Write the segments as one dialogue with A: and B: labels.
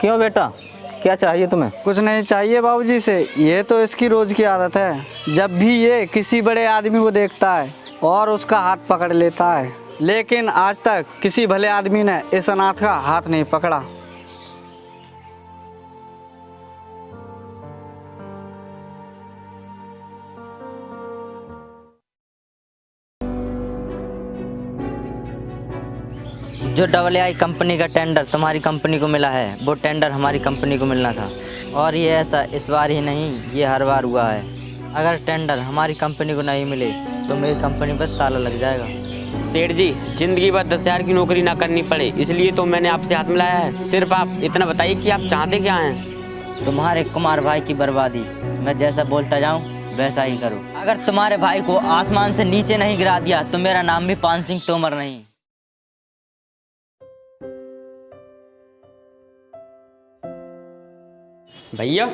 A: क्यों बेटा, क्या चाहिए तुम्हें?
B: कुछ नहीं चाहिए बाबूजी से, ये तो इसकी रोज की आदत है। जब भी ये किसी बड़े आदमी को देखता है और उसका हाथ पकड़ लेता है, लेकिन आज तक किसी भले आदमी ने इस अनाथ का हाथ नहीं पकड़ा।
C: जो AA कंपनी का टेंडर तुम्हारी कंपनी को मिला है, वो टेंडर हमारी कंपनी को मिलना था। और ये ऐसा इस बार ही नहीं, ये हर बार हुआ है। अगर टेंडर हमारी कंपनी को नहीं मिले तो मेरी कंपनी पर ताला लग जाएगा।
D: सेठ जी, जिंदगी भर 10,000 की नौकरी ना करनी पड़े, इसलिए तो मैंने आपसे हाथ मिलाया है। सिर्फ आप इतना बताइए कि आप चाहते क्या हैं।
C: तुम्हारे कुमार भाई की बर्बादी। मैं जैसा बोलता जाऊँ वैसा ही करो। अगर तुम्हारे भाई को आसमान से नीचे नहीं गिरा दिया तो मेरा नाम भी पान सिंह तोमर नहीं।
D: भैया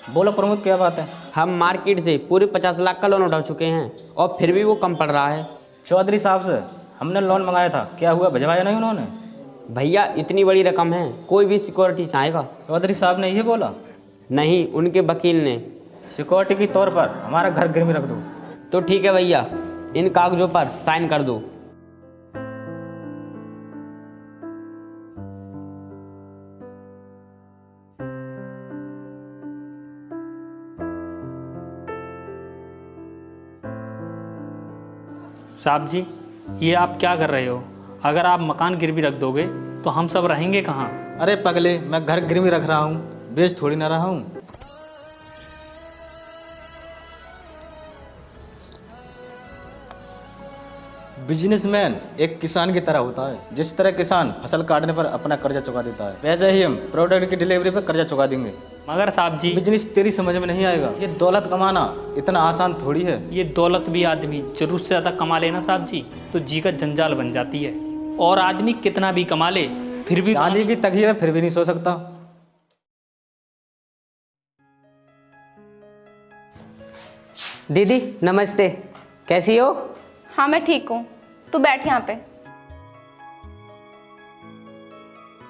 A: बोलो प्रमोद, क्या बात है?
D: हम मार्केट से पूरे 50 लाख का लोन उठा चुके हैं और फिर भी वो कम पड़ रहा है।
A: चौधरी साहब से हमने लोन मंगाया था, क्या हुआ? भिजवाया नहीं उन्होंने?
D: भैया इतनी बड़ी रकम है, कोई भी सिक्योरिटी चाहेगा।
A: चौधरी साहब ने ये बोला?
D: नहीं, उनके वकील ने।
A: सिक्योरिटी के तौर पर हमारा घर गिरवी रख दो।
D: तो ठीक है भैया, इन कागजों पर साइन कर दो।
E: साहब जी, ये आप क्या कर रहे हो? अगर आप मकान गिरवी रख दोगे तो हम सब रहेंगे कहाँ?
A: अरे पगले, मैं घर गिरवी रख रहा हूँ, बेच थोड़ी ना रहा हूँ। बिजनेसमैन एक किसान की तरह होता है। जिस तरह किसान फसल काटने पर अपना कर्जा चुका देता है, वैसे ही हम प्रोडक्ट की डिलीवरी पर कर्जा चुका देंगे।
E: मगर साहब जी,
A: बिजनेस तेरी समझ में नहीं आएगा। ये दौलत कमाना इतना आसान थोड़ी है।
E: ये दौलत भी आदमी जरूरत से ज़्यादा कमा लेना साहब जी तो जी का जंजाल बन जाती है। और आदमी कितना भी कमा ले फिर भी
A: चांदी की तकिया में फिर भी नहीं सो सकता।
D: दीदी नमस्ते, कैसी हो?
F: हाँ मैं ठीक हूँ, तू बैठ यहाँ पे।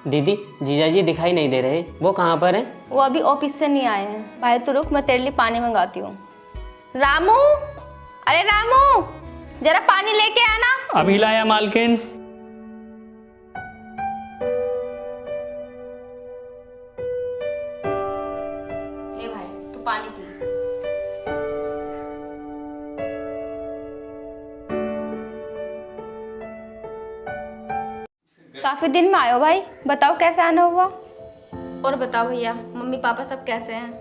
D: दीदी, जीजा जी दिखाई नहीं दे रहे, वो कहाँ पर हैं?
F: वो अभी ऑफिस से नहीं आए हैं। भाई तो रुक, मैं तेरे लिए पानी मंगाती हूँ। रामू, अरे रामू, जरा पानी लेके आना।
E: अभी लाया मालकिन।
F: ले भाई, तू पानी पी। काफी दिन में आयो भाई, बताओ कैसे आना हुआ? और बताओ भैया, मम्मी पापा सब कैसे हैं?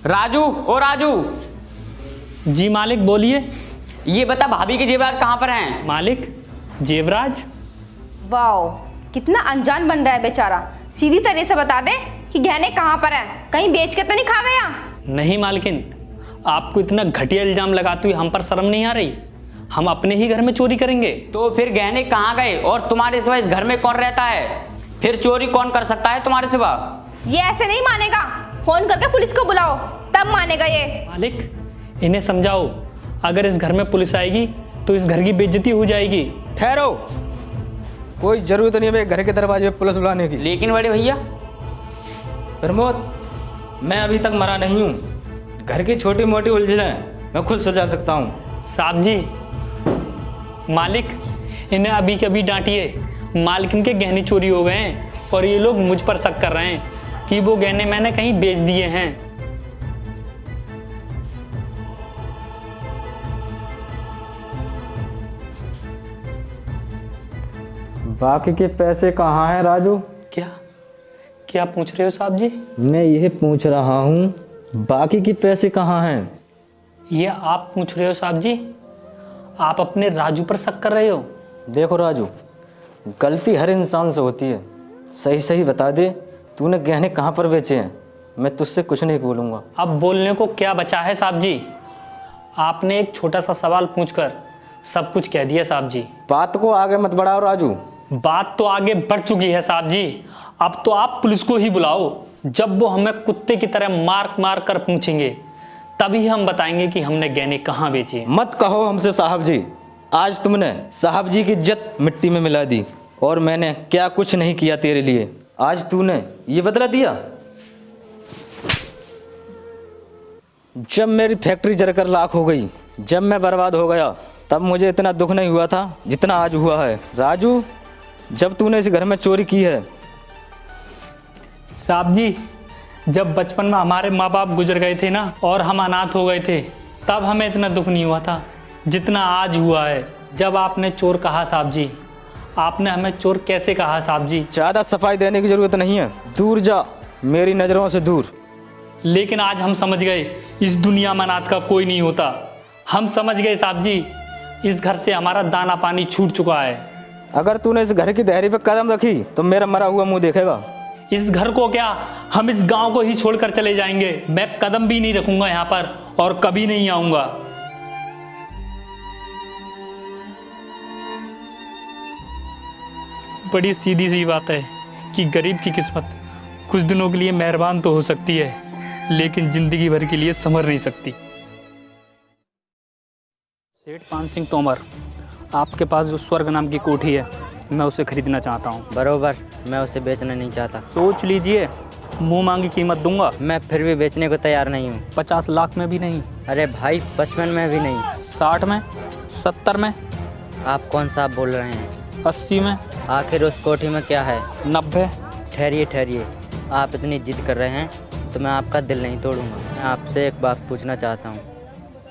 D: राजू, ओ राजू।
E: जी मालिक, बोलिए।
D: ये बता, भाभी के जेवरात कहाँ पर हैं?
E: मालिक, जेवराज?
F: वाओ, कितना अनजान बन रहा है बेचारा। सीधी तरह से बता दे कि गहने कहाँ पर हैं, कहीं बेच के तो नहीं खा गया?
E: नहीं मालकिन, आपको इतना घटिया इल्जाम लगाती हुई हम पर शर्म नहीं आ रही? हम अपने ही घर में चोरी करेंगे?
D: तो फिर गहने कहाँ गए? और तुम्हारे सिवा इस घर में कौन रहता है? फिर चोरी कौन कर सकता है तुम्हारे सिवा?
F: ये ऐसे नहीं मानेगा, फोन करके पुलिस को बुलाओ, तब मानेगा ये।
E: मालिक, इन्हें समझाओ, अगर इस घर में पुलिस आएगी तो इस घर की बेइज्जती हो जाएगी।
D: ठहरो,
A: कोई ज़रूरत नहीं है मेरे घर के दरवाजे पे पुलिस बुलाने की।
D: लेकिन बड़े भैया,
A: प्रमोद, मैं अभी तक मरा नहीं हूँ। घर की छोटी मोटी उलझनें मैं खुद सुलझा सकता हूँ।
E: साहब जी, मालिक इन्हें अभी के अभी डांटिए। मालकिन के गहने चोरी हो गए हैं और ये लोग मुझ पर शक कर रहे हैं कि वो गहने मैंने कहीं बेच दिए हैं।
A: बाकी के पैसे कहाँ हैं राजू?
E: क्या क्या पूछ रहे हो साहब जी?
A: मैं यही पूछ रहा हूँ, बाकी के पैसे कहाँ हैं?
E: ये आप पूछ रहे हो साहब जी? आप अपने राजू पर शक कर रहे हो?
A: देखो राजू, गलती हर इंसान से होती है। सही सही बता दे, तूने गहने कहाँ पर बेचे हैं? मैं तुझसे कुछ नहीं बोलूँगा।
E: अब बोलने को क्या बचा है साहब जी? आपने एक छोटा सा सवाल पूछकर सब कुछ कह दिया साहब जी।
A: बात को आगे मत बढ़ाओ राजू।
E: बात तो आगे बढ़ चुकी है साहब जी। अब तो आप पुलिस को ही बुलाओ। जब वो हमें कुत्ते की तरह मार मार कर पूछेंगे तभी हम बताएंगे कि हमने गहने कहाँ बेचे।
A: मत कहो हमसे साहब जी। आज तुमने साहब जी की इज्जत मिट्टी में मिला दी और मैंने क्या कुछ नहीं किया तेरे लिए। आज तूने ये बदला दिया। जब मेरी फैक्ट्री जलकर लाख हो गई, जब मैं बर्बाद हो गया, तब मुझे इतना दुख नहीं हुआ था जितना आज हुआ है। राजू, जब तूने इस घर में चोरी की है।
E: साहब जी, जब बचपन में हमारे माँ बाप गुजर गए थे ना और हम अनाथ हो गए थे, तब हमें इतना दुख नहीं हुआ था जितना आज हुआ है। जब आपने चोर कहा साहब जी, आपने हमें चोर कैसे कहा साहब जी?
A: ज़्यादा सफाई देने की ज़रूरत नहीं है। दूर जा, मेरी नज़रों से दूर।
E: लेकिन आज हम समझ गए इस दुनिया में अनाथ का कोई नहीं होता। हम समझ गए साहब जी, इस घर से हमारा दाना पानी छूट चुका है।
A: अगर तूने इस घर की देहरी पे कदम रखी तो मेरा मरा हुआ मुंह देखेगा।
E: इस घर को क्या, हम इस गांव को ही छोड़कर चले जाएंगे। मैं कदम भी नहीं रखूंगा यहाँ पर और कभी नहीं आऊंगा। बड़ी सीधी सी बात है कि गरीब की किस्मत कुछ दिनों के लिए मेहरबान तो हो सकती है, लेकिन जिंदगी भर के लिए संभर नहीं सकती। सेठ पान सिंह तोमर, आपके पास जो स्वर्ग नाम की कोठी है, मैं उसे खरीदना चाहता हूँ।
C: बरोबर, मैं उसे बेचना नहीं चाहता।
E: सोच लीजिए, मुंह मांगी कीमत दूंगा।
C: मैं फिर भी बेचने को तैयार नहीं हूँ।
E: 50 लाख में भी नहीं?
C: अरे भाई, 55 में भी नहीं।
E: 60 में? 70 में?
C: आप कौन सा बोल रहे हैं?
E: 80 में?
C: आखिर उस कोठी में क्या है?
E: 90?
C: ठहरिए ठहरिए, आप इतनी जिद कर रहे हैं तो मैं आपका दिल नहीं तोड़ूंगा। मैं आपसे एक बात पूछना चाहता हूँ,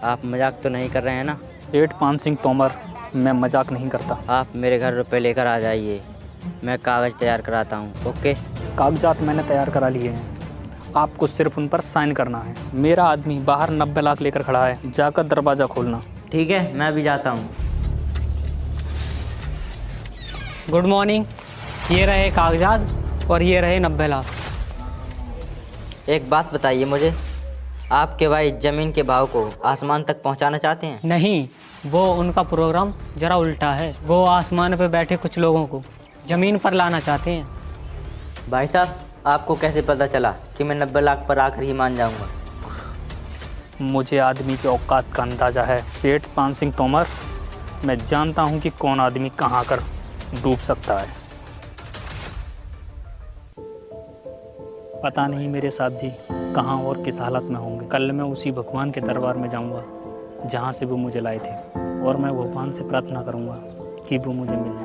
C: आप मजाक तो नहीं कर रहे हैं ना?
E: सेठ पान सिंह तोमर, मैं मजाक नहीं करता।
C: आप मेरे घर रुपए लेकर आ जाइए, मैं कागज़ तैयार कराता हूँ। ओके?
E: कागजात मैंने तैयार करा लिए हैं, आपको सिर्फ उन पर साइन करना है। मेरा आदमी बाहर 90 लाख लेकर खड़ा है, जाकर दरवाज़ा खोलना।
C: ठीक है, मैं भी जाता हूँ।
G: Good morning. ये रहे कागजात और ये रहे 90 लाख।
C: एक बात बताइए मुझे, आपके भाई ज़मीन के भाव को आसमान तक पहुंचाना चाहते हैं?
G: नहीं, वो उनका प्रोग्राम ज़रा उल्टा है। वो आसमान पे बैठे कुछ लोगों को ज़मीन पर लाना चाहते हैं।
C: भाई साहब, आपको कैसे पता चला कि मैं 90 लाख पर आकर ही मान जाऊंगा?
E: मुझे आदमी के औकात का अंदाज़ा है सेठ पान सिंह तोमर। मैं जानता हूँ कि कौन आदमी कहाँ कर डूब सकता है। पता नहीं मेरे साहब जी कहाँ और किस हालत में होंगे। कल मैं उसी भगवान के दरबार में जाऊंगा जहाँ से वो मुझे लाए थे, और मैं भगवान से प्रार्थना करूंगा कि वो मुझे मिल जाए।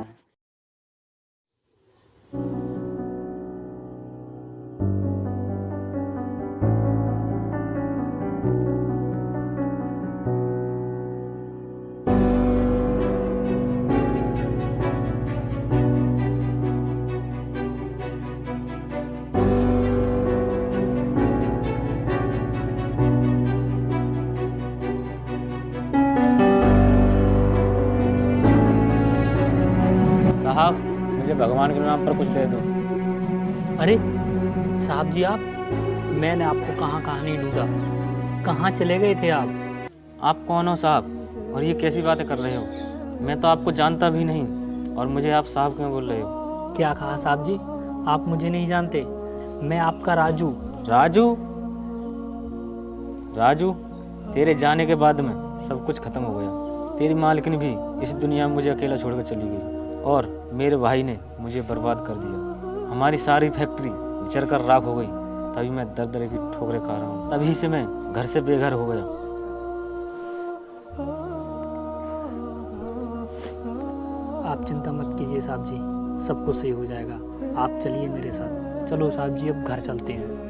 A: साहब, मुझे भगवान के नाम पर कुछ दे दो।
E: अरे साहब जी, आप, मैंने आपको कहाँ कहाँ नहीं ढूंढा। कहाँ चले गए थे आप?
A: आप कौन हो साहब, और ये कैसी बातें कर रहे हो? मैं तो आपको जानता भी नहीं, और मुझे आप साहब क्यों बोल रहे हो?
E: क्या कहा साहब जी? आप मुझे नहीं जानते? मैं आपका राजू।
A: राजू? राजू, तेरे जाने के बाद में सब कुछ खत्म हो गया। तेरी मालकिन भी इस दुनिया में मुझे अकेला छोड़कर चली गई। और मेरे भाई ने मुझे बर्बाद कर दिया। हमारी सारी फैक्ट्री जलकर राख हो गई। तभी मैं दर दर की ठोकरें खा रहा हूँ। तभी से मैं घर से बेघर हो गया।
E: आप चिंता मत कीजिए साहब जी, सब कुछ सही हो जाएगा। आप चलिए मेरे साथ। चलो साहब जी, अब घर चलते हैं।